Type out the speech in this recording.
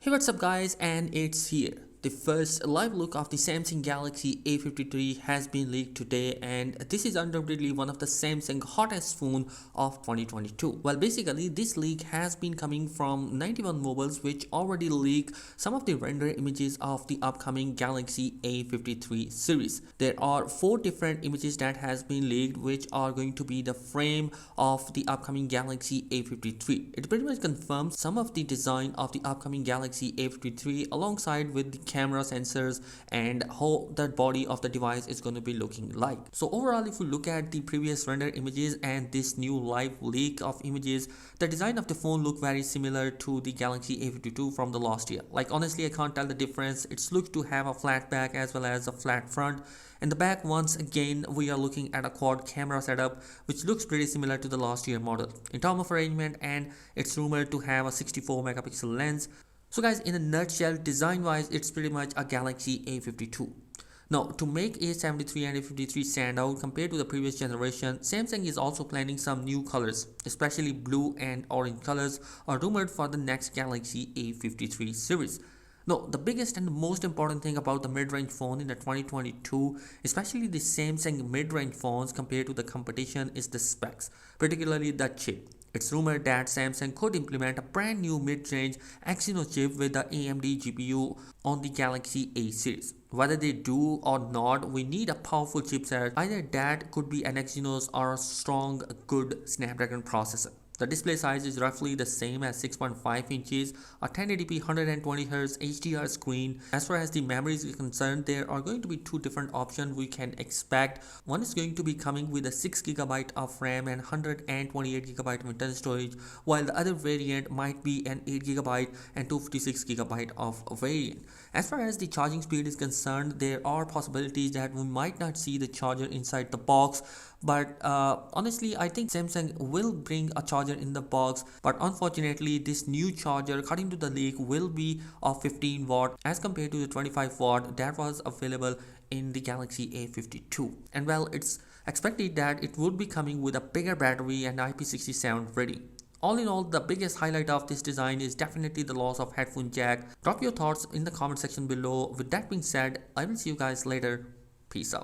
Hey, what's up guys, and it's here. The first live look of the Samsung Galaxy A53 has been leaked today, and this is undoubtedly one of the Samsung hottest phone of 2022. Well, basically this leak has been coming from 91 Mobiles, which already leaked some of the render images of the upcoming Galaxy A53 series. There are 4 different images that has been leaked, which are going to be the frame of the upcoming Galaxy A53. It pretty much confirms some of the design of the upcoming Galaxy A53 alongside with the camera sensors and how the body of the device is going to be looking like. So overall, if you look at the previous render images and this new live leak of images, the design of the phone look very similar to the Galaxy A52 from the last year. Like honestly, I can't tell the difference. It's looks to have a flat back as well as a flat front. In the back, once again, we are looking at a quad camera setup, which looks pretty similar to the last year model in terms of arrangement, and it's rumored to have a 64 megapixel lens. So guys, in a nutshell, design wise, it's pretty much a Galaxy A52. Now, to make A73 and A53 stand out compared to the previous generation, Samsung is also planning some new colors, especially blue and orange colors are rumored for the next Galaxy A53 series. Now, the biggest and most important thing about the mid-range phone in the 2022, especially the Samsung mid-range phones compared to the competition, is the specs, particularly the chip. It's rumored that Samsung could implement a brand new mid-range Exynos chip with the AMD GPU on the Galaxy A series. Whether they do or not, we need a powerful chipset. Either that could be an Exynos or a strong, good Snapdragon processor. The display size is roughly the same as 6.5 inches, a 1080p 120Hz HDR screen. As far as the memory is concerned, there are going to be 2 different options we can expect. One is going to be coming with a 6GB of RAM and 128GB of internal storage, while the other variant might be an 8GB and 256GB of variant. As far as the charging speed is concerned, there are possibilities that we might not see the charger inside the box, but honestly, I think Samsung will bring a charger in the box, but unfortunately this new charger, according to the leak, will be of 15 watt as compared to the 25 watt that was available in the Galaxy A52. And well, it's expected that it would be coming with a bigger battery and IP67 rating. All in all, the biggest highlight of this design is definitely the loss of headphone jack. Drop your thoughts in the comment section below. With that being said, I will see you guys later. Peace out.